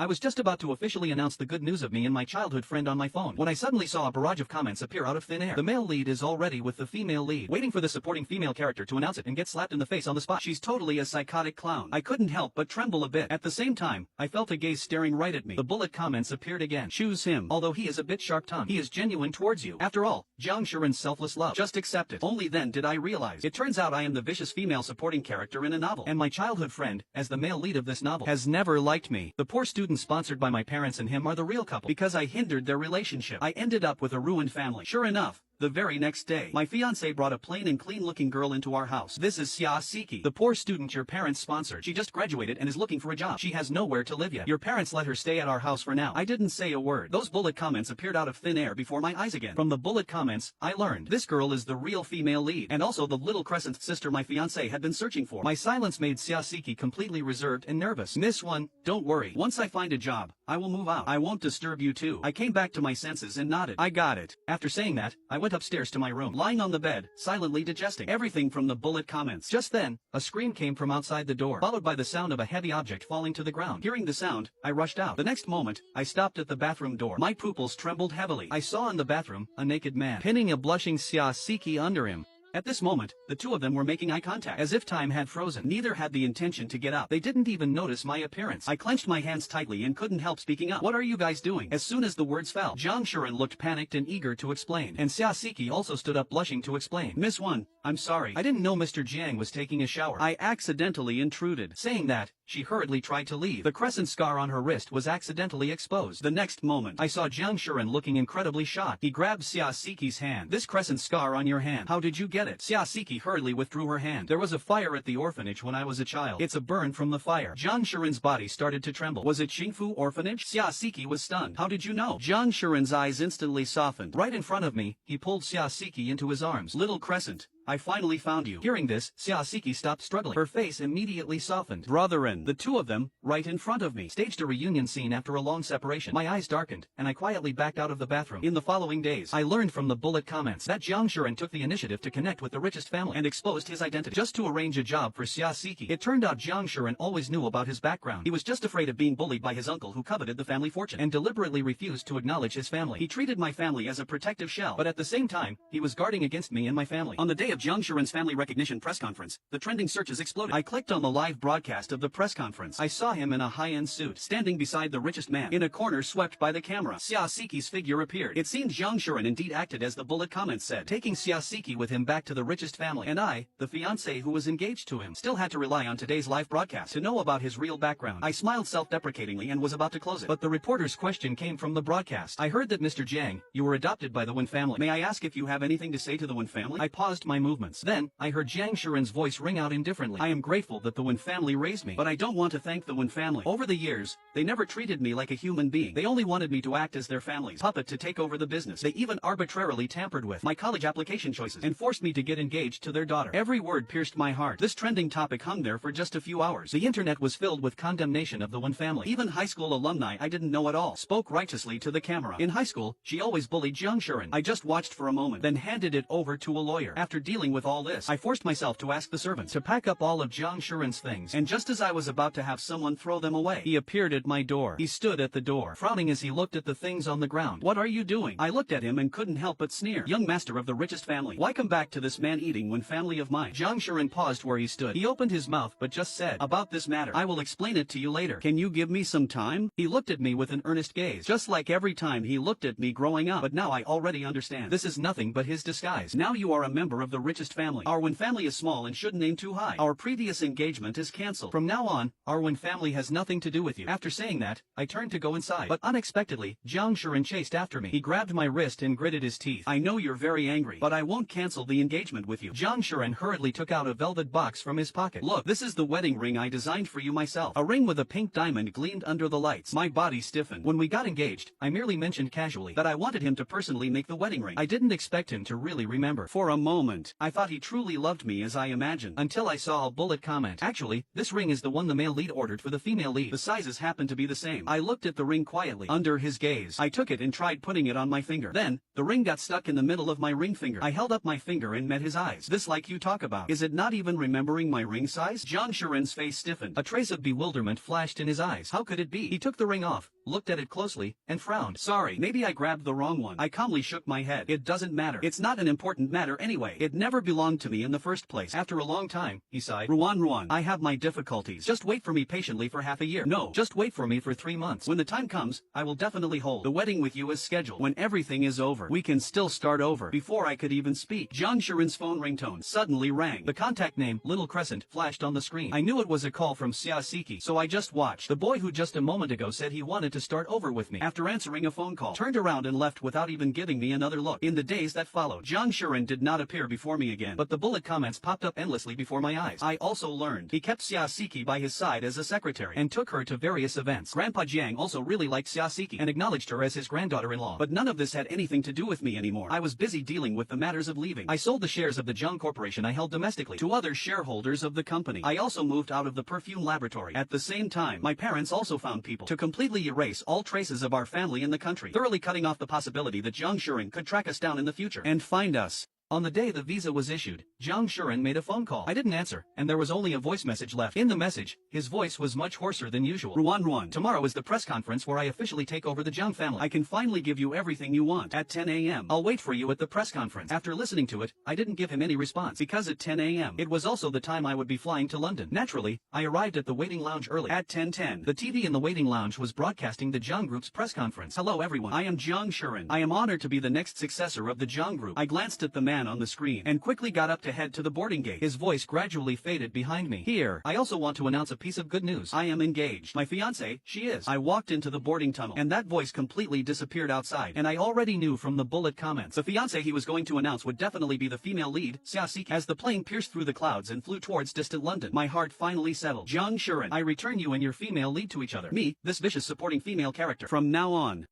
I was just about to officially announce the good news of me and my childhood friend on my phone when I suddenly saw a barrage of comments appear out of thin air. The male lead is already with the female lead, waiting for the supporting female character to announce it and get slapped in the face on the spot. She's totally a psychotic clown. I couldn't help but tremble a bit. At the same time, I felt a gaze staring right at me. The bullet comments appeared again. Choose him. Although he is a bit sharp-tongued, he is genuine towards you. After all, Jiang Shuren's selfless love. Just accept it. Only then did I realize. It turns out I am the vicious female supporting character in a novel, and my childhood friend, as the male lead of this novel, has never liked me. The poor student sponsored by my parents and him are the real couple because I hindered their relationship. I ended up with a ruined family. Sure enough, the very next day, my fiancé brought a plain and clean-looking girl into our house. This is Xia Siki, the poor student your parents sponsored. She just graduated and is looking for a job. She has nowhere to live yet. Your parents let her stay at our house for now. I didn't say a word. Those bullet comments appeared out of thin air before my eyes again. From the bullet comments, I learned this girl is the real female lead, and also the little crescent sister my fiancé had been searching for. My silence made Xia Siki completely reserved and nervous. Miss One, don't worry. Once I find a job, I will move out. I won't disturb you too. I came back to my senses and nodded. I got it. After saying that, I went upstairs to my room, lying on the bed, silently digesting everything from the bullet comments. Just then, a scream came from outside the door, followed by the sound of a heavy object falling to the ground. Hearing the sound, I rushed out. The next moment, I stopped at the bathroom door. My pupils trembled heavily. I saw in the bathroom a naked man, pinning a blushing Xia Siki under him. At this moment, the two of them were making eye contact, as if time had frozen. Neither had the intention to get up. They didn't even notice my appearance. I clenched my hands tightly and couldn't help speaking up. What are you guys doing? As soon as the words fell, Jiang Shuren looked panicked and eager to explain, and Xia Siki also stood up blushing to explain. Miss One, I'm sorry. I didn't know Mr. Jiang was taking a shower. I accidentally intruded. Saying that, she hurriedly tried to leave. The crescent scar on her wrist was accidentally exposed. The next moment, I saw Jiang Shuren looking incredibly shocked. He grabbed Xia Siki's hand. This crescent scar on your hand, how did you get it? Xia Siki hurriedly withdrew her hand. There was a fire at the orphanage when I was a child. It's a burn from the fire. Jiang Shuren's body started to tremble. Was it Xingfu Orphanage? Xia Siki was stunned. How did you know? Jiang Shuren's eyes instantly softened. Right in front of me, he pulled Xia Siki into his arms. Little Crescent, I finally found you. Hearing this, Xia Siki stopped struggling. Her face immediately softened. Brethren, the two of them, right in front of me, staged a reunion scene after a long separation. My eyes darkened, and I quietly backed out of the bathroom. In the following days, I learned from the bullet comments that Jiang Shuren took the initiative to connect with the richest family and exposed his identity just to arrange a job for Xia Siki. It turned out Jiang Shuren always knew about his background. He was just afraid of being bullied by his uncle who coveted the family fortune and deliberately refused to acknowledge his family. He treated my family as a protective shell, but at the same time, he was guarding against me and my family. On the day of Jiang Shuren's family recognition press conference, the trending searches exploded. I clicked on the live broadcast of the press conference. I saw him in a high-end suit, standing beside the richest man. In a corner swept by the camera, Xia Siki's figure appeared. It seemed Jiang Shuren indeed acted as the bullet comments said, taking Xia Siki with him back to the richest family. And I, the fiancé who was engaged to him, still had to rely on today's live broadcast to know about his real background. I smiled self-deprecatingly and was about to close it, but the reporter's question came from the broadcast. I heard that Mr. Jiang, you were adopted by the Wen family. May I ask if you have anything to say to the Wen family? I paused my movements. Then, I heard Jiang Shuren's voice ring out indifferently. I am grateful that the Wen family raised me, but I don't want to thank the Wen family. Over the years, they never treated me like a human being. They only wanted me to act as their family's puppet to take over the business. They even arbitrarily tampered with my college application choices and forced me to get engaged to their daughter. Every word pierced my heart. This trending topic hung there for just a few hours. The internet was filled with condemnation of the Wen family. Even high school alumni I didn't know at all spoke righteously to the camera. In high school, she always bullied Jiang Shuren. I just watched for a moment, then handed it over to a lawyer. After dealing with all this, I forced myself to ask the servants to pack up all of Jiang Shuren's things, and just as I was about to have someone throw them away, he appeared at my door. He stood at the door, frowning as he looked at the things on the ground. What are you doing? I looked at him and couldn't help but sneer. Young master of the richest family, why come back to this man-eating Wen family of mine? Jiang Shuren paused where he stood. He opened his mouth but just said, about this matter, I will explain it to you later. Can you give me some time? He looked at me with an earnest gaze, just like every time he looked at me growing up. But now I already understand. This is nothing but his disguise. Now you are a member of the richest family. Our Wen family is small and shouldn't aim too high. Our previous engagement is cancelled. From now on, our Wen family has nothing to do with you. After saying that, I turned to go inside, but unexpectedly, Jiang Shuren chased after me. He grabbed my wrist and gritted his teeth. I know you're very angry, but I won't cancel the engagement with you. Jiang Shuren hurriedly took out a velvet box from his pocket. Look, this is the wedding ring I designed for you myself. A ring with a pink diamond gleamed under the lights. My body stiffened. When we got engaged, I merely mentioned casually that I wanted him to personally make the wedding ring. I didn't expect him to really remember. For a moment, Right. I thought he truly loved me as I imagined. Until I saw a bullet comment. Actually, this ring is the one the male lead ordered for the female lead. The sizes happen to be the same. I looked at the ring quietly. Under his gaze, I took it and tried putting it on my finger. Then, the ring got stuck in the middle of my ring finger. I held up my finger and met his eyes. This like you talk about. Is it not even remembering my ring size? Jiang Shiren's face stiffened. A trace of bewilderment flashed in his eyes. How could it be? He took the ring off, looked at it closely, and frowned. Sorry, maybe I grabbed the wrong one. I calmly shook my head. It doesn't matter. It's not an important matter anyway. It never belonged to me in the first place. After a long time, he sighed. Ruan, I have my difficulties. Just wait for me patiently for half a year. No, just wait for me for 3 months. When the time comes, I will definitely hold the wedding with you as scheduled. When everything is over, we can still start over. Before I could even speak, Jiang Shiren's phone ringtone suddenly rang. The contact name, Little Crescent, flashed on the screen. I knew it was a call from Xiaosiki, so I just watched. The boy who just a moment ago said he wanted to start over with me after answering a phone call turned around and left without even giving me another look. In the days that followed, Jiang Shiren did not appear before me again, but the bullet comments popped up endlessly before my eyes. I also learned he kept Xiaosiki by his side as a secretary and took her to various events. Grandpa Jiang also really liked Xiaosiki and acknowledged her as his granddaughter-in-law, but none of this had anything to do with me anymore. I was busy dealing with the matters of leaving. I sold the shares of the Jiang Corporation I held domestically to other shareholders of the company. I also moved out of the perfume laboratory. At the same time, my parents also found people to completely erase all traces of our family in the country, thoroughly cutting off the possibility that Jiang Shiren could track us down in the future and find us. On the day the visa was issued, Jiang Shiren made a phone call. I didn't answer, and there was only a voice message left. In the message, his voice was much hoarser than usual. Ruan, tomorrow is the press conference where I officially take over the Jiang family. I can finally give you everything you want. At 10 a.m. I'll wait for you at the press conference. After listening to it, I didn't give him any response, because at 10 a.m. it was also the time I would be flying to London. Naturally, I arrived at the waiting lounge early. At 10:10, the TV in the waiting lounge was broadcasting the Jiang Group's press conference. Hello everyone, I am Jiang Shiren. I am honored to be the next successor of the Jiang Group. I glanced at the man on the screen and quickly got up to head to the boarding gate. His voice gradually faded behind me. Here, I also want to announce a piece of good news. I am engaged. My fiancée, she is. I walked into the boarding tunnel, and that voice completely disappeared outside, and I already knew from the bullet comments. The fiancée he was going to announce would definitely be the female lead, Xiaosiki. As the plane pierced through the clouds and flew towards distant London, my heart finally settled. Jiang Shiren, I return you and your female lead to each other. Me, this vicious supporting female character. From now on.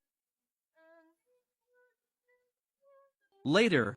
Later.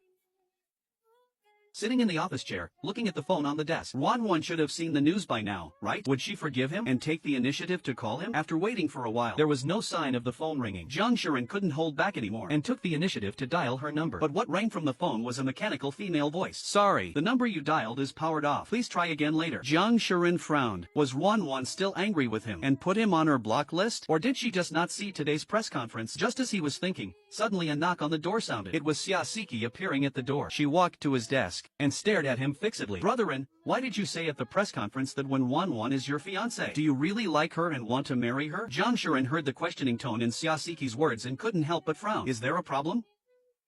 Sitting in the office chair, looking at the phone on the desk. Ruan should have seen the news by now, right? Would she forgive him and take the initiative to call him? After waiting for a while, there was no sign of the phone ringing. Jiang Shiren couldn't hold back anymore and took the initiative to dial her number. But what rang from the phone was a mechanical female voice. Sorry, the number you dialed is powered off. Please try again later. Jiang Shiren frowned. Was Ruan still angry with him and put him on her block list? Or did she just not see today's press conference? Just as he was thinking, suddenly a knock on the door sounded. It was Xiaosiki appearing at the door. She walked to his desk and stared at him fixedly. Brotherin, why did you say at the press conference that when Ruan is your fiancé? Do you really like her and want to marry her? Jiang Shiren heard the questioning tone in Xiaosiki's words and couldn't help but frown. Is there a problem?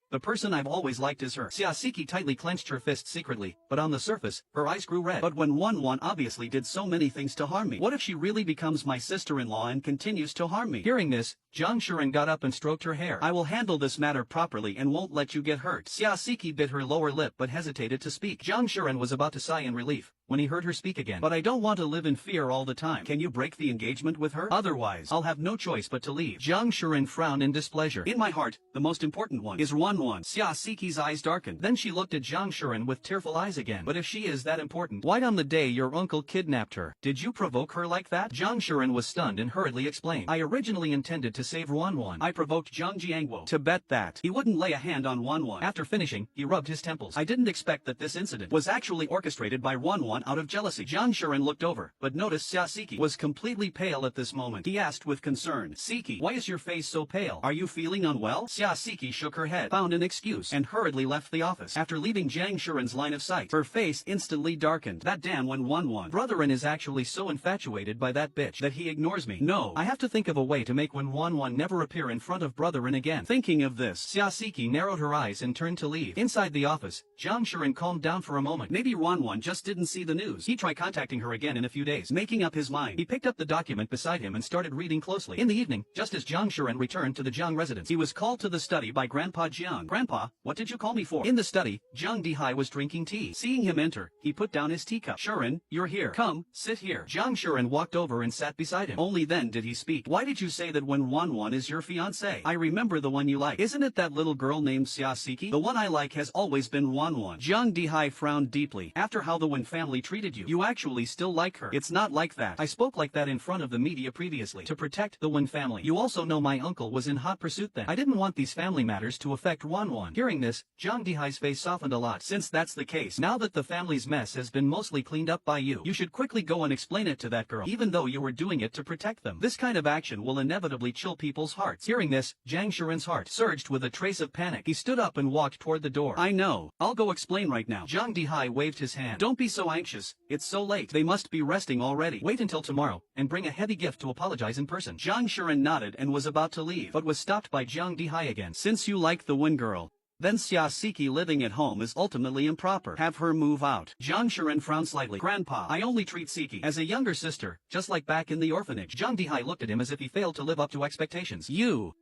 The person I've always liked is her. Xiaosiki tightly clenched her fist secretly, but on the surface, her eyes grew red. But when Ruan obviously did so many things to harm me, what if she really becomes my sister-in-law and continues to harm me? Hearing this, Jiang Shiren got up and stroked her hair. I will handle this matter properly and won't let you get hurt. Xiaosiki bit her lower lip but hesitated to speak. Jiang Shiren was about to sigh in relief when he heard her speak again. But I don't want to live in fear all the time. Can you break the engagement with her? Otherwise, I'll have no choice but to leave. Jiang Shiren frowned in displeasure. In my heart, the most important one is Ruan. Xiaosiki's eyes darkened. Then she looked at Jiang Shiren with tearful eyes again. But if she is that important, why on the day your uncle kidnapped her? Did you provoke her like that? Jiang Shiren was stunned and hurriedly explained. I originally intended to save Ruan. I provoked Jiang Jiangwo to bet that he wouldn't lay a hand on Ruan. After finishing, he rubbed his temples. I didn't expect that this incident was actually orchestrated by Ruan out of jealousy. Jiang Shiren looked over, but noticed Xiaosiki was completely pale at this moment. He asked with concern, Siki, why is your face so pale? Are you feeling unwell? Xiaosiki shook her head, found an excuse, and hurriedly left the office. After leaving Jiang Shiren's line of sight, her face instantly darkened. That damn when Ruan. Brotherin is actually so infatuated by that bitch that he ignores me. No, I have to think of a way to make when Ruan never appear in front of Brotherin again. Thinking of this, Xiaosiki narrowed her eyes and turned to leave. Inside the office, Jiang Shiren calmed down for a moment. Maybe Ruan just didn't see see the news. He'd try contacting her again in a few days. Making up his mind, He picked up the document beside him and started reading closely. In the evening, just as Jiang Shuren returned to the Jiang residence, he was called to the study by Grandpa Jiang. "Grandpa, what did you call me for?" in the study, Jiang Dihai was drinking tea. Seeing him enter, he put down his teacup. "Shuren, you're here. Come, sit here." Jiang Shuren walked over and sat beside him. Only then did he speak. "Why did you say that when Wanwan is your fiancé? I remember the one you like. Isn't it that little girl named Xia Siki? The one I like has always been Wanwan." Jiang Dihai frowned deeply. "After how the Wen family treated you, you actually still like her." "It's not like that. I spoke like that in front of the media previously, to protect the Wen family. You also know my uncle was in hot pursuit then. I didn't want these family matters to affect Wanwan." Hearing this, Jiang Dihai's face softened a lot. "Since that's the case, Now that the family's mess has been mostly cleaned up by you should quickly go and explain it to that girl, even though you were doing it to protect them. This kind of action will inevitably chill people's hearts." Hearing this, Jiang Shuren's heart surged with a trace of panic. He stood up and walked toward the door. "I know. I'll go explain right now." Jiang Dihai waved his hand. "Don't be so anxious. It's so late. They must be resting already." Wait until tomorrow, and bring a heavy gift to apologize in person. Jiang Shuren nodded and was about to leave, But was stopped by Jiang Dihai again. "Since you like the Wen girl, then Xia Siki living at home is ultimately improper. Have her move out." Jiang Shuren frowned slightly. "Grandpa, I only treat Siki As a younger sister, just like back in the orphanage. Jiang Dihai looked at him as if he failed to live up to expectations.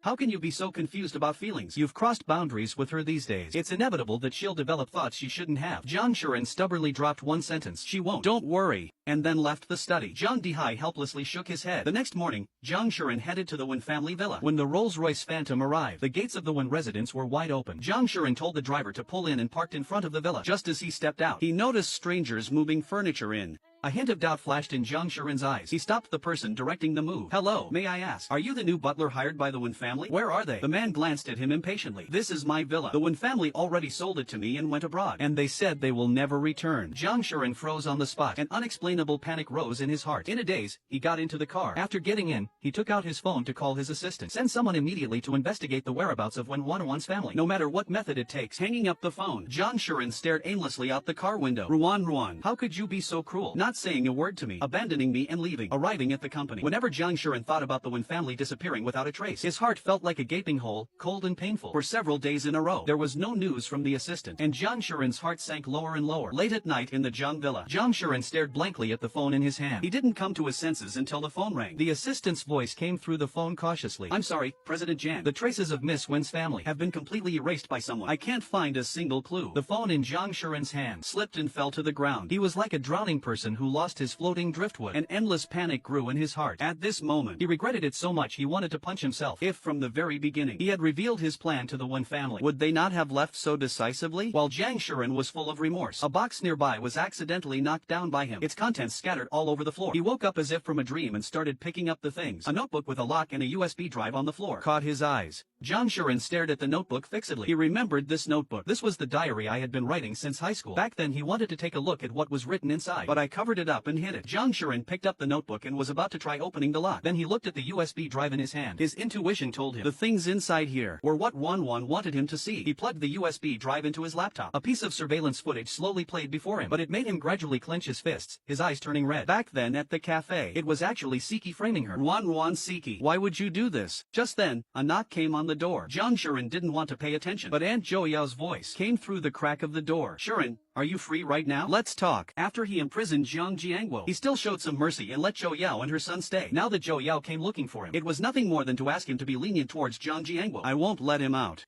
How can you be so confused about feelings? You've crossed boundaries with her these days. It's inevitable that she'll develop thoughts she shouldn't have. Jiang Shuren stubbornly dropped one sentence. She won't. Don't worry. And then left the study. Jiang Dihai helplessly shook his head. The next morning, Jiang Shuren headed to the Wen family villa. When the Rolls-Royce Phantom arrived, the gates of the Wen residence were wide open. Jiang Shuren told the driver to pull in and parked in front of the villa. Just as he stepped out, he noticed strangers moving furniture in. A hint of doubt flashed in Jiang Shuren's eyes. He stopped the person directing the move. "Hello, may I ask, are you the new butler hired by the Wen family? Where are they?" The man glanced at him impatiently. "This is my villa. The Wen family already sold it to me and went abroad. And they said they will never return." Jiang Shuren froze on the spot. An unexplainable panic rose in his heart. In a daze, he got into the car. After getting in, he took out his phone to call his assistant. Send someone immediately to investigate the whereabouts of Wen Wanwan's family. No matter what method it takes. Hanging up the phone, Jiang Shuren stared aimlessly out the car window. Ruan, how could you be so cruel? Not saying a word to me, abandoning me and leaving, arriving at the company." Whenever Jiang Shuren thought about the Wen family disappearing without a trace, his heart felt like a gaping hole, cold and painful. For several days in a row, There was no news from the assistant, and Jiang Shuren's heart sank lower and lower. late at night in the Jiang villa, Jiang Shuren stared blankly at the phone in his hand. he didn't come to his senses until the phone rang. The assistant's voice came through the phone cautiously. "I'm sorry, President Jiang. The traces of Miss Wen's family have been completely erased by someone. I can't find a single clue." The phone in Jiang Shuren's hand slipped and fell to the ground. He was like a drowning person who lost his floating driftwood. An endless panic grew in his heart. At this moment, He regretted it so much he wanted to punch himself. if from the very beginning, He had revealed his plan to the Wen family. would they not have left so decisively? While Jiang Shuren was full of remorse, A box nearby was accidentally knocked down by him. its contents scattered all over the floor. He woke up as if from a dream and started picking up the things. A notebook with a lock and a USB drive on the floor caught his eyes. Jiang Shuren stared at the notebook fixedly. He remembered this notebook. This was the diary I had been writing since high school. Back then he wanted to take a look at what was written inside, But I covered it up and hid it. Jiang Shuren picked up the notebook and was about to try opening the lock. Then he looked at the USB drive in his hand. His intuition told him The things inside here were what Wanwan wanted him to see. He plugged the USB drive into his laptop. A piece of surveillance footage slowly played before him, but it made him gradually clench his fists, his eyes turning red. back then at the cafe. It was actually Siki framing her. Wanwan Siki. Why would you do this? Just then, a knock came on the door. Jiang Shuren didn't want to pay attention, but Aunt Zhou voice came through the crack of the door. "Shuren, are you free right now? Let's talk." After he imprisoned Jiang Jiangguo, He still showed some mercy and let Zhou Yao and her son stay. Now that Zhou Yao came looking for him, it was nothing more than to ask him to be lenient towards Jiang Jiangguo. I won't let him out.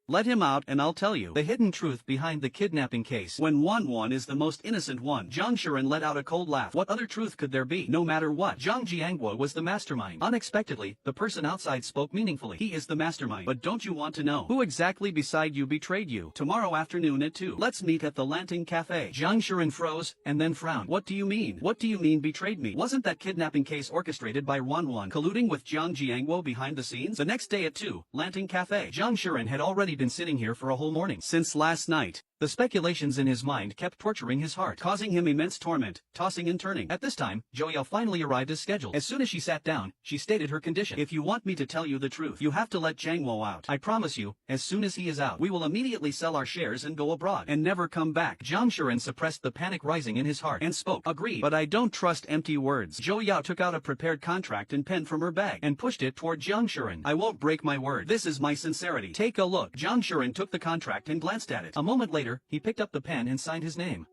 Let him out and I'll tell you The hidden truth behind the kidnapping case. when Wanwan is the most innocent one. Jiang Shuren let out a cold laugh. What other truth could there be? No matter what, Jiang Jiangguo was the mastermind. Unexpectedly, the person outside spoke meaningfully. he is the mastermind. But don't you want to know who exactly beside you betrayed you? Tomorrow afternoon at 2. Let's meet at the Lanting Cafe. Jiang Shuren froze, and then frowned. What do you mean? What do you mean betrayed me? Wasn't that kidnapping case orchestrated by Wanwan, colluding with Jiang Jiangguo behind the scenes? The next day at 2, Lanting Cafe. Jiang Shuren had already been sitting here for a whole morning. Since last night. The speculations in his mind kept torturing his heart, causing him immense torment, tossing and turning. At this time, Zhou Yao finally arrived as scheduled. As soon as she sat down, she stated her condition. If you want me to tell you the truth, you have to let Zhang Wo out. I promise you, as soon as he is out, We will immediately sell our shares and go abroad, and never come back. Zhang Shuren suppressed the panic rising in his heart And spoke. Agreed. But I don't trust empty words. Zhou Yao took out a prepared contract and pen from her bag, and pushed it toward Zhang Shuren. I won't break my word. This is my sincerity. Take a look. Zhang Shuren took the contract and glanced at it. A moment later, he picked up the pen and signed his name.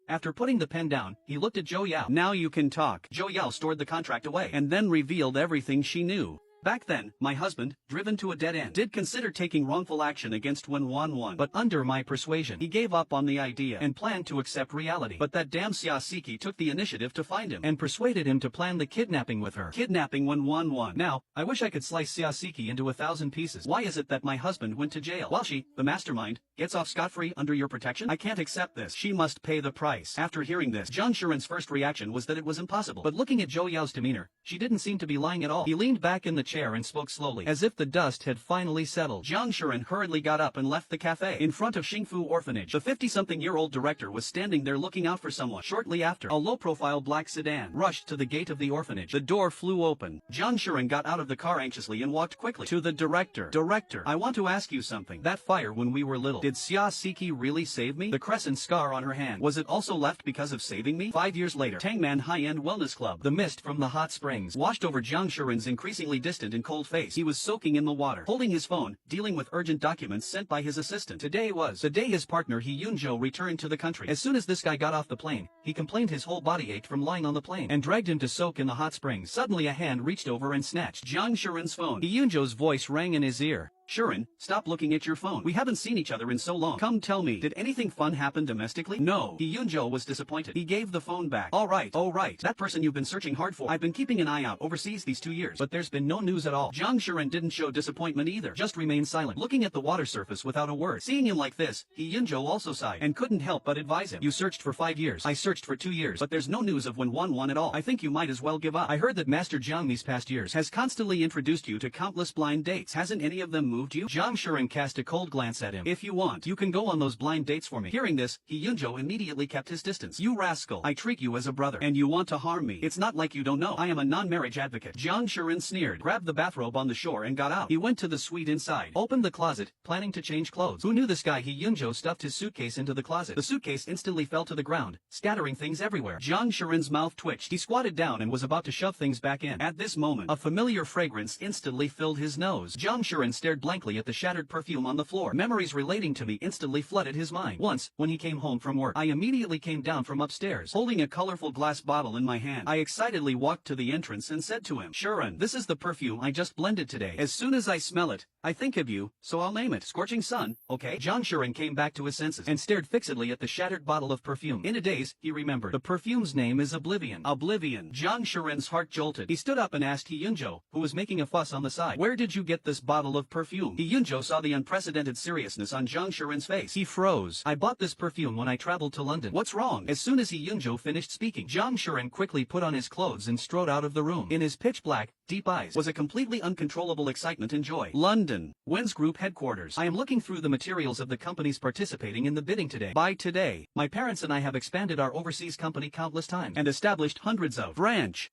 After putting the pen down, he looked at Zhou Yao. Now you can talk. Zhou Yao stored the contract away, And then revealed everything she knew. Back then, my husband, driven to a dead end, did consider taking wrongful action against Wen Wanwan, but under my persuasion, he gave up on the idea and planned to accept reality. But that damn Xia Siki took the initiative to find him and persuaded him to plan the kidnapping with her. Kidnapping Wen Wanwan. Now, I wish I could slice Xia Siki into 1,000 pieces. Why is it that my husband went to jail while she, the mastermind, gets off scot-free under your protection? I can't accept this. She must pay the price. After hearing this, Zhang Shuren's first reaction was that it was impossible. But looking at Zhou Yao's demeanor, she didn't seem to be lying at all. He leaned back in the chair and spoke slowly, as if the dust had finally settled. Zhang Shuren hurriedly got up and left the cafe. In front of Xingfu Orphanage, the 50-something-year-old director was standing there looking out for someone. Shortly after, a low-profile black sedan rushed to the gate of the orphanage. The door flew open. Zhang Shuren got out of the car anxiously and walked quickly to the director. Director, I want to ask you something. That fire when we were little, did Xia Siki really save me? The crescent scar on her hand, was it also left because of saving me? 5 years later, Tangman High-End Wellness Club. The mist from the hot springs Washed over Zhang Shuren's increasingly distant and cold face. He was soaking in the water, holding his phone, dealing with urgent documents sent by his assistant. Today was the day his partner He Yunzhou returned to the country. As soon as this guy got off the plane, he complained his whole body ached from lying on the plane and dragged him to soak in the hot springs. Suddenly a hand reached over and snatched Zhang Shuren's phone. He Yunzhou's voice rang in his ear. Shuren, stop looking at your phone. We haven't seen each other in so long. Come tell me, did anything fun happen domestically? No. He Yunzhou was disappointed. He gave the phone back. All right. That person you've been searching hard for. I've been keeping an eye out overseas these 2 years, but there's been no news at all. Zhang Shuren didn't show disappointment either. Just remained silent, looking at the water surface without a word. Seeing him like this, He Yunzhou also sighed and couldn't help but advise him. You searched for 5 years. I searched for 2 years, but there's no news of Wen Wanwan at all. I think you might as well give up. I heard that Master Jiang these past years has constantly introduced you to countless blind dates. Hasn't any of them moved you? Zhang Shuren cast a cold glance at him. If you want, you can go on those blind dates for me. Hearing this, He Yunzhou immediately kept his distance. You rascal, I treat you as a brother, and you want to harm me. It's not like you don't know. I am a non-marriage advocate. Zhang Shuren sneered, grabbed the bathrobe on the shore and got out. He went to the suite inside, opened the closet, planning to change clothes. Who knew this guy He Yunzhou stuffed his suitcase into the closet. The suitcase instantly fell to the ground, scattering things everywhere. Zhang Shuren's mouth twitched. He squatted down and was about to shove things back in. At this moment, a familiar fragrance instantly filled his nose. Zhang Shuren stared blankly at the shattered perfume on the floor. Memories relating to me instantly flooded his mind. Once, when he came home from work, I immediately came down from upstairs, holding a colorful glass bottle in my hand. I excitedly walked to the entrance and said to him, Shuren, this is the perfume I just blended today. As soon as I smell it, I think of you, so I'll name it Scorching Sun, okay? Zhang Shuren came back to his senses and stared fixedly at the shattered bottle of perfume. In a daze, he remembered. The perfume's name is Oblivion. Oblivion. Zhang Shuren's heart jolted. He stood up and asked He Yunzhou, who was making a fuss on the side, where did you get this bottle of perfume? He Yunzhou saw the unprecedented seriousness on Zhang Shuren's face. He froze. I bought this perfume when I traveled to London. What's wrong? As soon as He Yunzhou finished speaking, Zhang Shuren quickly put on his clothes and strode out of the room. In his pitch black, deep eyes was a completely uncontrollable excitement and joy. London, Wen's Group headquarters. I am looking through the materials of the companies participating in the bidding today. By today, my parents and I have expanded our overseas company countless times and established hundreds of branch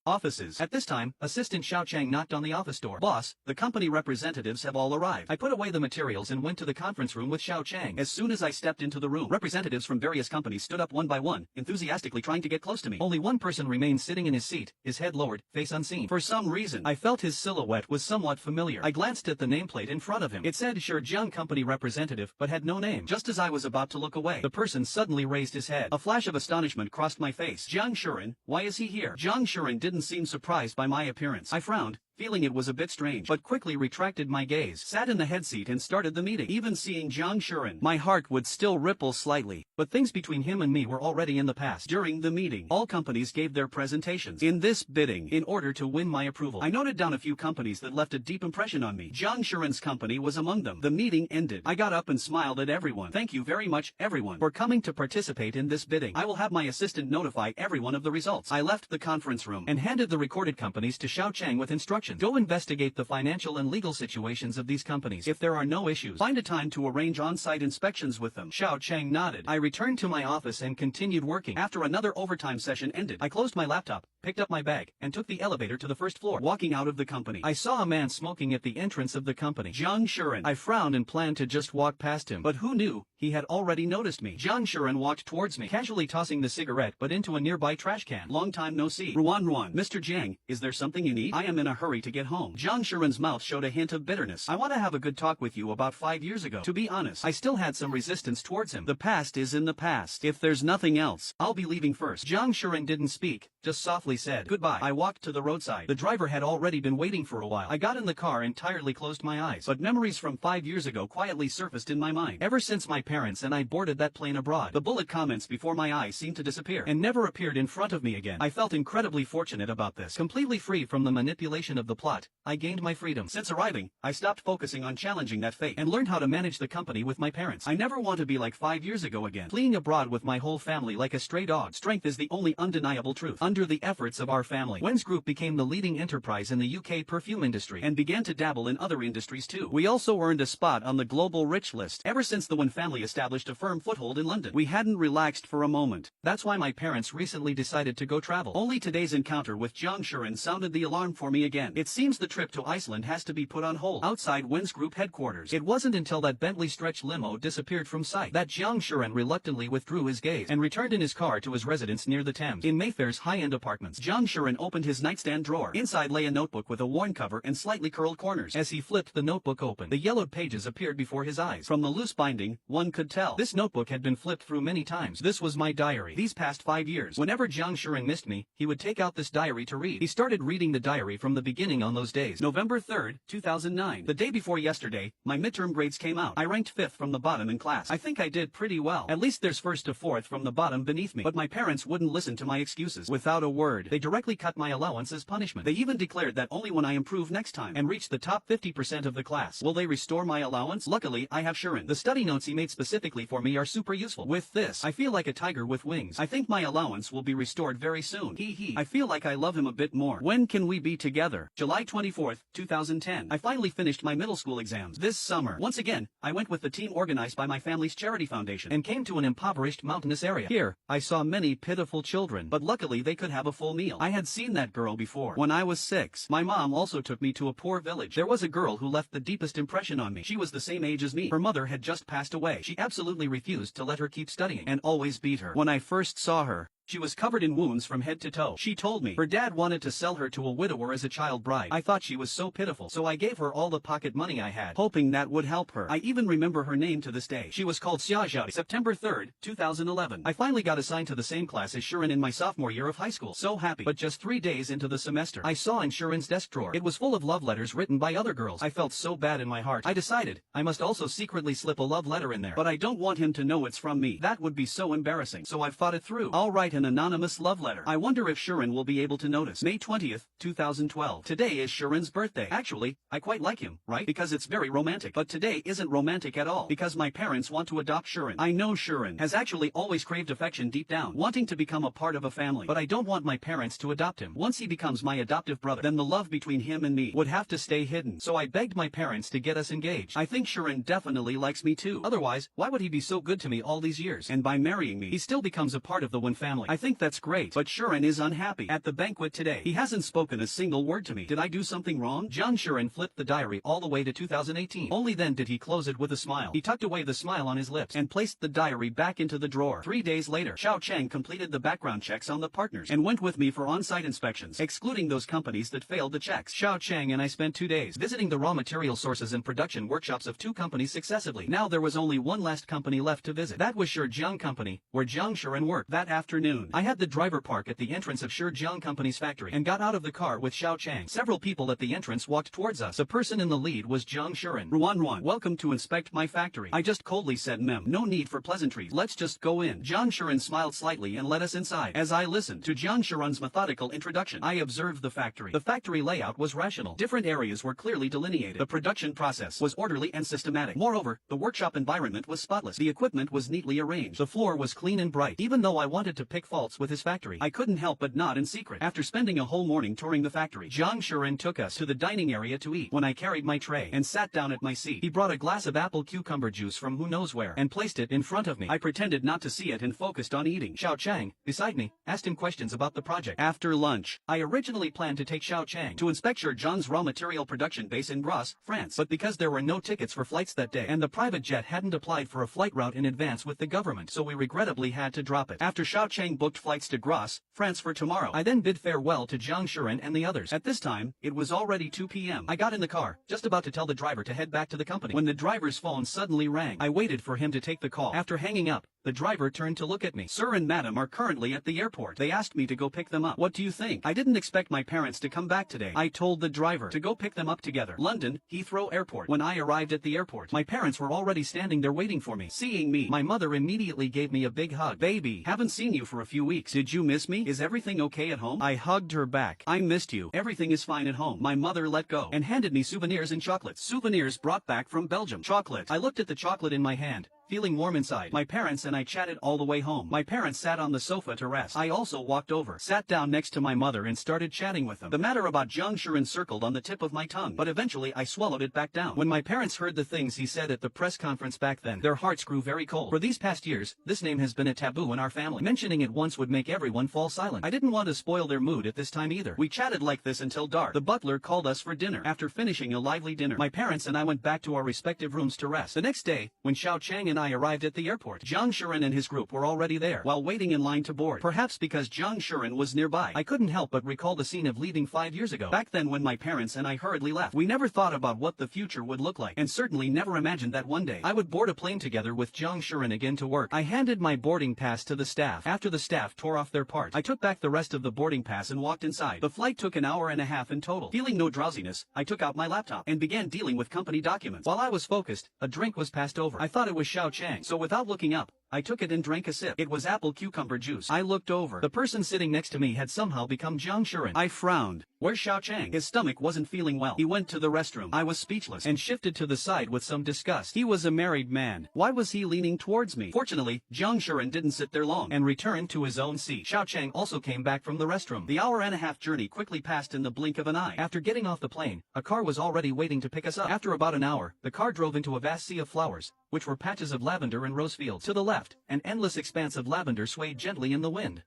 offices. At this time, Assistant Xiao Chang knocked on the office door. Boss, the company representatives have all arrived. I put away the materials and went to the conference room with Xiao Chang. As soon as I stepped into the room, representatives from various companies stood up one by one, enthusiastically trying to get close to me. Only one person remained sitting in his seat, his head lowered, face unseen. For some reason, I felt his silhouette was somewhat familiar. I glanced at the nameplate in front of him. It said Shijiang Company Representative, but had no name. Just as I was about to look away, the person suddenly raised his head. A flash of astonishment crossed my face. Zhang Shuren, why is he here? Zhang Shuren didn't seem surprised by my appearance. I frowned, feeling it was a bit strange, but quickly retracted my gaze, sat in the head seat and started the meeting. Even seeing Zhang Shuren, my heart would still ripple slightly. But things between him and me were already in the past. During the meeting, all companies gave their presentations. In this bidding, in order to win my approval, I noted down a few companies that left a deep impression on me. Zhang Shuren's company was among them. The meeting ended. I got up and smiled at everyone. Thank you very much, everyone, for coming to participate in this bidding. I will have my assistant notify everyone of the results. I left the conference room and handed the recorded companies to Xiao Chang with instructions. instructions. Go investigate the financial and legal situations of these companies. If there are no issues, Find a time to arrange on-site inspections with them. Xiao Cheng nodded. I returned to my office and continued working. After another overtime session ended, I closed my laptop, picked up my bag, and took the elevator to the first floor. walking out of the company. I saw a man smoking at the entrance of the company. Jiang Shuren. I frowned and planned to just walk past him. But who knew, he had already noticed me. Jiang Shuren walked towards me, casually tossing the cigarette but into a nearby trash can. Long time no see. Ruan. Mr. Jiang, is there something you need? I am in a hurry to get home. Jiang Shuren's mouth showed a hint of bitterness. I want to have a good talk with you about 5 years ago. To be honest, I still had some resistance towards him. the past is in the past. If there's nothing else, I'll be leaving first. Jiang Shuren didn't speak, just softly said, "Goodbye." I walked to the roadside. The driver had already been waiting for a while. I got in the car and tiredly closed my eyes. but memories from 5 years ago quietly surfaced in my mind. Ever since my parents and I boarded that plane abroad, The bullet comments before my eyes seemed to disappear. and never appeared in front of me again. I felt incredibly fortunate about this. Completely free from the manipulation of the plot, I gained my freedom. Since arriving, I stopped focusing on challenging that fate. And learned how to manage the company with my parents. I never want to be like 5 years ago again. Fleeing abroad with my whole family like a stray dog. Strength is the only undeniable truth. Under the efforts of our family, Wen's Group became the leading enterprise in the UK perfume industry And began to dabble in other industries too. We also earned a spot on the global rich list. Ever since the Wen family established a firm foothold in London, we hadn't relaxed for a moment. That's why my parents recently decided to go travel. Only today's encounter with Jiang Shuren sounded the alarm for me again. It seems the trip to Iceland has to be put on hold outside Wen's Group headquarters. It wasn't until that Bentley stretch limo disappeared from sight that Jiang Shuren reluctantly withdrew his gaze and returned in his car to his residence near the Thames in Mayfair's high-end apartments. Jiang Shuren opened his nightstand drawer. Inside lay a notebook with a worn cover and slightly curled corners. As he flipped the notebook open, the yellowed pages appeared before his eyes. From the loose binding, one could tell. This notebook had been flipped through many times. This was my diary. These past 5 years, whenever Jiang Shuren missed me, he would take out this diary to read. He started reading the diary from the beginning on those days. November 3rd, 2009. The day before yesterday, my midterm grades came out. I ranked 5th from the bottom in class. I think I did pretty well. At least there's 1st to 4th from the bottom beneath me. But my parents wouldn't listen to my excuses. Without a word, they directly cut my allowance as punishment. They even declared that only when I improve next time and reach the top 50% of the class will they restore my allowance. Luckily, I have Shuren. The study notes he made specifically for me are super useful. With this, I feel like a tiger with wings. I think my allowance will be restored very soon. I feel like I love him a bit more. When can we be together? July 24th, 2010. I finally finished my middle school exams this summer. Once again, I went with the team organized by my family's charity foundation and came to an impoverished mountainous area. Here, I saw many pitiful children, but luckily they could have a full meal. I had seen that girl before. When I was 6, my mom also took me to a poor village. There was a girl who left the deepest impression on me. She was the same age as me. Her mother had just passed away. She absolutely refused to let her keep studying and always beat her. When I first saw her, she was covered in wounds from head to toe. She told me her dad wanted to sell her to a widower as a child bride. I thought she was so pitiful, so I gave her all the pocket money I had, hoping that would help her. I even remember her name to this day. She was called Xia Zhao. September 3rd, 2011. I finally got assigned to the same class as Shuren in my sophomore year of high school. So happy. But just 3 days into the semester, I saw in Shuren's desk drawer. It was full of love letters written by other girls. I felt so bad in my heart. I decided I must also secretly slip a love letter in there. But I don't want him to know it's from me. That would be so embarrassing. So I've thought it through. I'll write an anonymous love letter. I wonder if Shuren will be able to notice. May 20th, 2012. Today is Shuren's birthday. Actually, I quite like him, right? Because it's very romantic. But today isn't romantic at all. Because my parents want to adopt Shuren. I know Shuren has actually always craved affection deep down, wanting to become a part of a family. But I don't want my parents to adopt him. Once he becomes my adoptive brother, then the love between him and me would have to stay hidden. So I begged my parents to get us engaged. I think Shuren definitely likes me too. Otherwise, why would he be so good to me all these years? And by marrying me, he still becomes a part of the Wen family. I think that's great. But Shuren is unhappy. At the banquet today, he hasn't spoken a single word to me. Did I do something wrong? Jiang Shuren flipped the diary all the way to 2018. Only then did he close it with a smile. He tucked away the smile on his lips and placed the diary back into the drawer. 3 days later, Xiao Cheng completed the background checks on the partners and went with me for on-site inspections, excluding those companies that failed the checks. Xiao Cheng and I spent 2 days visiting the raw material sources and production workshops of 2 companies successively. Now there was only one last company left to visit. That was Shurjiang Company, where Jiang Shuren worked. That afternoon, I had the driver park at the entrance of Shurjiang Company's factory and got out of the car with Xiao Cheng. Several people at the entrance walked towards us. The person in the lead was Jiang Shuren. Ruan, welcome to inspect my factory. I just coldly said, "Mem, no need for pleasantries. Let's just go in." Jiang Shuren smiled slightly and led us inside. As I listened to Jiang Shuren's methodical introduction, I observed the factory. The factory layout was rational. Different areas were clearly delineated. The production process was orderly and systematic. Moreover, the workshop environment was spotless. The equipment was neatly arranged. The floor was clean and bright. Even though I wanted to pick faults with his factory. I couldn't help but nod in secret. After spending a whole morning touring the factory, Jiang Shuren took us to the dining area to eat. When I carried my tray and sat down at my seat, he brought a glass of apple cucumber juice from who knows where and placed it in front of me. I pretended not to see it and focused on eating. Xiao Chang, beside me, asked him questions about the project. After lunch, I originally planned to take Xiao Chang to inspect Zhang's raw material production base in Grasse, France. But because there were no tickets for flights that day and the private jet hadn't applied for a flight route in advance with the government, so we regrettably had to drop it. After Xiao Chang booked flights to Grasse, France for tomorrow, I then bid farewell to Jiang Shuren and the others. At this time, it was already 2 p.m. I got in the car, just about to tell the driver to head back to the company, when the driver's phone suddenly rang. I waited for him to take the call. After hanging up, the driver turned to look at me. Sir and Madam are currently at the airport. They asked me to go pick them up. What do you think? I didn't expect my parents to come back today. I told the driver to go pick them up together. London, Heathrow Airport. When I arrived at the airport, my parents were already standing there waiting for me. Seeing me, my mother immediately gave me a big hug. Baby, haven't seen you for a few weeks. Did you miss me? Is everything okay at home? I hugged her back. I missed you. Everything is fine at home. My mother let go and handed me souvenirs and chocolates. Souvenirs brought back from Belgium. Chocolate. I looked at the chocolate in my hand, feeling warm inside. My parents and I chatted all the way home. My parents sat on the sofa to rest. I also walked over, sat down next to my mother and started chatting with them. The matter about Jiang Shuren circled on the tip of my tongue, but eventually I swallowed it back down. When my parents heard the things he said at the press conference back then, their hearts grew very cold. For these past years, this name has been a taboo in our family. Mentioning it once would make everyone fall silent. I didn't want to spoil their mood at this time either. We chatted like this until dark. The butler called us for dinner. After finishing a lively dinner, my parents and I went back to our respective rooms to rest. The next day, when Xiao Chang and I arrived at the airport, Jiang Shuren and his group were already there, while waiting in line to board. Perhaps because Jiang Shuren was nearby, I couldn't help but recall the scene of leaving 5 years ago. Back then when my parents and I hurriedly left, we never thought about what the future would look like, and certainly never imagined that one day I would board a plane together with Jiang Shuren again to work. I handed my boarding pass to the staff. After the staff tore off their part, I took back the rest of the boarding pass and walked inside. The flight took an hour and a half in total. Feeling no drowsiness, I took out my laptop and began dealing with company documents. While I was focused, a drink was passed over. I thought it was Xiao Chang, so without looking up, I took it and drank a sip. It was apple cucumber juice. I looked over. The person sitting next to me had somehow become Jiang Shuren. I frowned. Where's Xiao Chang? His stomach wasn't feeling well. He went to the restroom. I was speechless and shifted to the side with some disgust. He was a married man. Why was he leaning towards me? Fortunately, Jiang Shuren didn't sit there long and returned to his own seat. Xiao Chang also came back from the restroom. The hour-and-a-half journey quickly passed in the blink of an eye. After getting off the plane, a car was already waiting to pick us up. After about an hour, the car drove into a vast sea of flowers, which were patches of lavender and rose fields. To the left, an endless expanse of lavender swayed gently in the wind.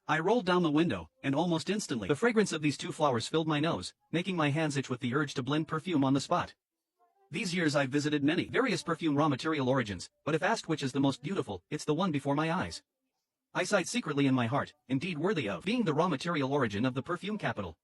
I rolled down the window, and almost instantly, the fragrance of these two flowers filled my nose, making my hands itch with the urge to blend perfume on the spot. These years I've visited many various perfume raw material origins, but if asked which is the most beautiful, it's the one before my eyes. I sighed secretly in my heart, indeed worthy of being the raw material origin of the perfume capital.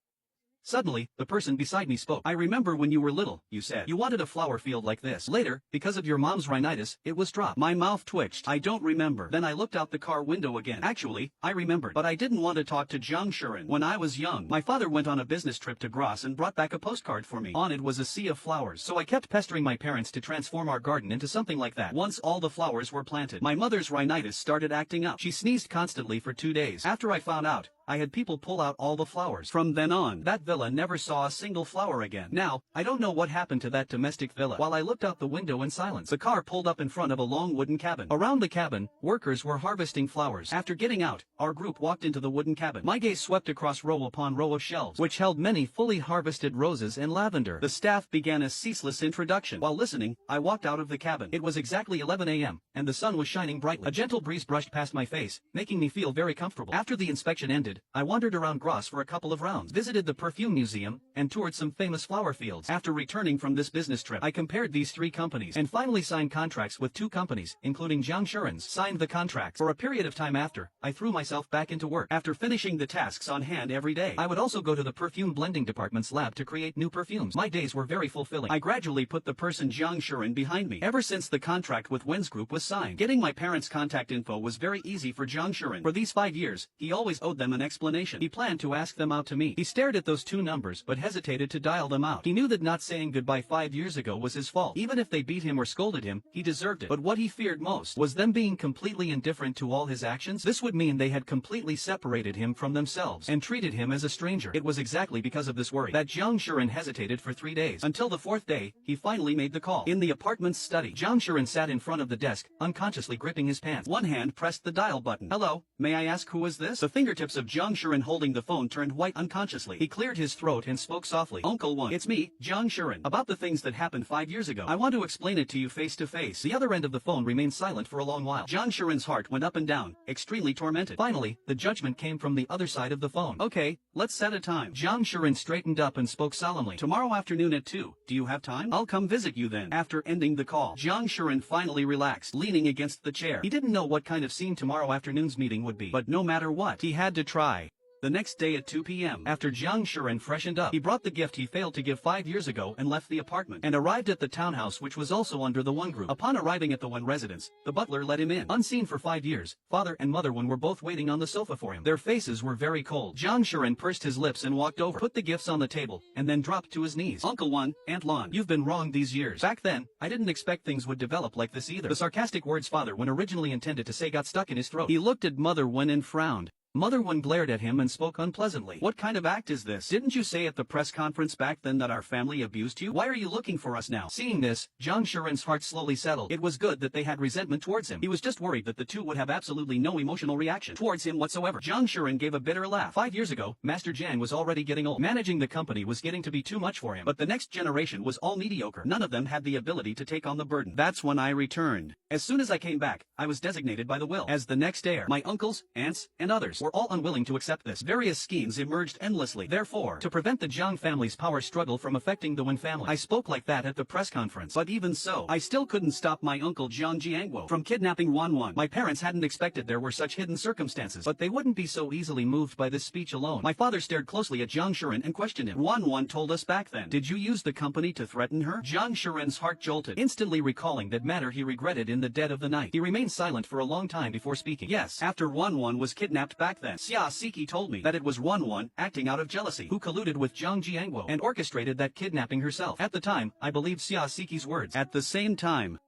Suddenly, the person beside me spoke. I remember when you were little, you said. You wanted a flower field like this. Later, because of your mom's rhinitis, it was dropped. My mouth twitched. I don't remember. Then I looked out the car window again. Actually, I remembered. But I didn't want to talk to Jiang Shuren. When I was young, my father went on a business trip to Grasse and brought back a postcard for me. On it was a sea of flowers. So I kept pestering my parents to transform our garden into something like that. Once all the flowers were planted, my mother's rhinitis started acting up. She sneezed constantly for 2 days. After I found out, I had people pull out all the flowers. From then on, that villa never saw a single flower again. Now, I don't know what happened to that domestic villa. While I looked out the window in silence, the car pulled up in front of a long wooden cabin. Around the cabin, workers were harvesting flowers. After getting out, our group walked into the wooden cabin. My gaze swept across row upon row of shelves, which held many fully harvested roses and lavender. The staff began a ceaseless introduction. While listening, I walked out of the cabin. It was exactly 11 a.m., and the sun was shining brightly. A gentle breeze brushed past my face, making me feel very comfortable. After the inspection ended, I wandered around Grasse for a couple of rounds, visited the perfume museum, and toured some famous flower fields. After returning from this business trip, I compared these 3 companies, and finally signed contracts with 2 companies, including Jiang Shuren's. Signed the contracts. For a period of time after, I threw myself back into work. After finishing the tasks on hand every day, I would also go to the perfume blending department's lab to create new perfumes. My days were very fulfilling. I gradually put the person Jiang Shuren behind me. Ever since the contract with Wen's Group was signed, getting my parents' contact info was very easy for Jiang Shuren. For these 5 years, he always owed them an explanation. He planned to ask them out to meet. He stared at those two numbers but hesitated to dial them out. He knew that not saying goodbye 5 years ago was his fault. Even if they beat him or scolded him, he deserved it. But what he feared most was them being completely indifferent to all his actions. This would mean they had completely separated him from themselves and treated him as a stranger. It was exactly because of this worry that Jiang Shuren hesitated for 3 days. Until the 4th day, he finally made the call. In the apartment's study, Jiang Shuren sat in front of the desk, unconsciously gripping his pants. One hand pressed the dial button. Hello, may I ask who is this? The fingertips of Jiang Shuren holding the phone turned white unconsciously. He cleared his throat and spoke softly. Uncle One, it's me, Jiang Shuren. About the things that happened 5 years ago. I want to explain it to you face to face. The other end of the phone remained silent for a long while. Jiang Shuren's heart went up and down, extremely tormented. Finally, the judgment came from the other side of the phone. Okay, let's set a time. Jiang Shuren straightened up and spoke solemnly. Tomorrow afternoon at 2. Do you have time? I'll come visit you then. After ending the call, Jiang Shuren finally relaxed, leaning against the chair. He didn't know what kind of scene tomorrow afternoon's meeting would be, but no matter what, he had to try. The next day at 2 p.m., after Jiang Shuren freshened up, he brought the gift he failed to give 5 years ago and left the apartment, and arrived at the townhouse which was also under the One group. Upon arriving at the One residence, the butler let him in. Unseen for 5 years, father and mother One were both waiting on the sofa for him. Their faces were very cold. Jiang Shuren pursed his lips and walked over, put the gifts on the table, and then dropped to his knees. Uncle One, Aunt Lon, you've been wrong these years. Back then, I didn't expect things would develop like this either. The sarcastic words father One originally intended to say got stuck in his throat. He looked at mother One and frowned. Mother One glared at him and spoke unpleasantly. What kind of act is this? Didn't you say at the press conference back then that our family abused you? Why are you looking for us now? Seeing this, Jiang Shuren's heart slowly settled. It was good that they had resentment towards him. He was just worried that the two would have absolutely no emotional reaction towards him whatsoever. Jiang Shuren gave a bitter laugh. 5 years ago, Master Jiang was already getting old. Managing the company was getting to be too much for him. But the next generation was all mediocre. None of them had the ability to take on the burden. That's when I returned. As soon as I came back, I was designated by the will as the next heir. My uncles, aunts, and others were all unwilling to accept this. Various schemes emerged endlessly. Therefore, to prevent the Jiang family's power struggle from affecting the Wen family, I spoke like that at the press conference. But even so, I still couldn't stop my uncle Jiang Jiangguo from kidnapping Wan Wan. My parents hadn't expected there were such hidden circumstances, but they wouldn't be so easily moved by this speech alone. My father stared closely at Jiang Shuren and questioned him. Wan Wan told us back then. Did you use the company to threaten her? Jiang Shuren's heart jolted, instantly recalling that matter he regretted in the dead of the night. He remained silent for a long time before speaking. Yes, after Wan Wan was kidnapped back then, Xia Siki told me that it was Wan Wan, acting out of jealousy, who colluded with Jiang Jiangguo and orchestrated that kidnapping herself. At the time, I believed Xia Siki's words. At the same time,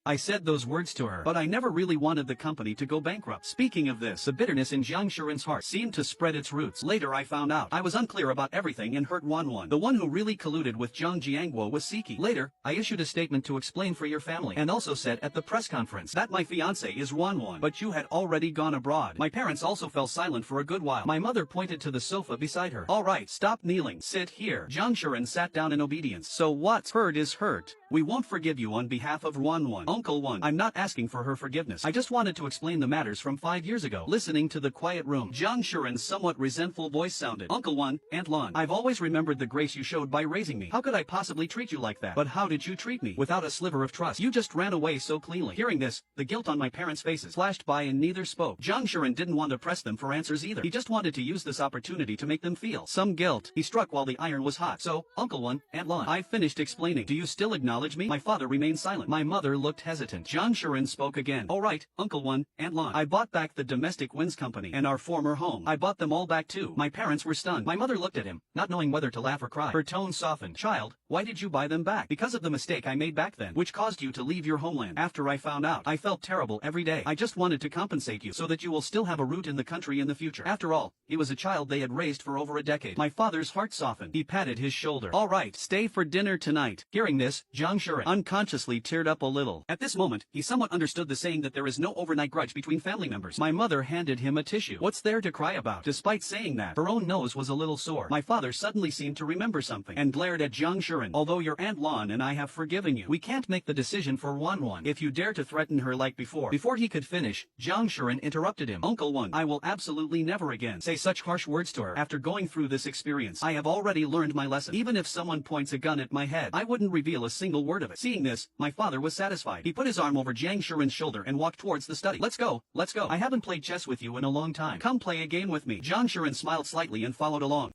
I said those words to her, but I never really wanted the company to go bankrupt. Speaking of this, the bitterness in Jiang Shuren's heart seemed to spread its roots. Later I found out I was unclear about everything and hurt Wan Wan. The one who really colluded with Jiang Jiangguo was Siki. Later, I issued a statement to explain for your family, and also said at the press conference that my fiancé is Wan Wan, but you had already gone abroad. My parents also fell silent for a good while. My mother pointed to the sofa beside her. All right, stop kneeling. Sit here. Jiang Shuren sat down in obedience. So what's hurt is hurt. We won't forgive you on behalf of Wan Wan. Uncle One, I'm not asking for her forgiveness. I just wanted to explain the matters from 5 years ago. Listening to the quiet room, Jiang Shuren's somewhat resentful voice sounded. Uncle One, Aunt Lon, I've always remembered the grace you showed by raising me. How could I possibly treat you like that? But how did you treat me? Without a sliver of trust. You just ran away so cleanly. Hearing this, the guilt on my parents' faces flashed by and neither spoke. Jiang Shuren didn't want to press them for answers either. He just wanted to use this opportunity to make them feel some guilt. He struck while the iron was hot. So, Uncle One, Aunt Lon, I finished explaining. Do you still acknowledge me? My father remained silent. My mother looked hesitant. Jiang Shuren spoke again. All right, Uncle One, Aunt Lon. I bought back the domestic winds company and our former home. I bought them all back too. My parents were stunned. My mother looked at him, not knowing whether to laugh or cry. Her tone softened. Child, why did you buy them back? Because of the mistake I made back then, which caused you to leave your homeland. After I found out, I felt terrible every day. I just wanted to compensate you so that you will still have a root in the country in the future. After all, he was a child they had raised for over a decade. My father's heart softened. He patted his shoulder. All right, stay for dinner tonight. Hearing this, Jiang Shuren unconsciously teared up a little. At this moment, he somewhat understood the saying that there is no overnight grudge between family members. My mother handed him a tissue. What's there to cry about? Despite saying that, her own nose was a little sore. My father suddenly seemed to remember something and glared at Jiang Shuren. Although your Aunt Lon and I have forgiven you, we can't make the decision for Wan Wan if you dare to threaten her like before. Before he could finish, Jiang Shuren interrupted him. Uncle One, I will absolutely never again say such harsh words to her. After going through this experience, I have already learned my lesson. Even if someone points a gun at my head, I wouldn't reveal a single word of it. Seeing this, my father was satisfied. He put his arm over Jiang Shuren's shoulder and walked towards the study. Let's go, let's go. I haven't played chess with you in a long time. Come play a game with me. Jiang Shuren smiled slightly and followed along.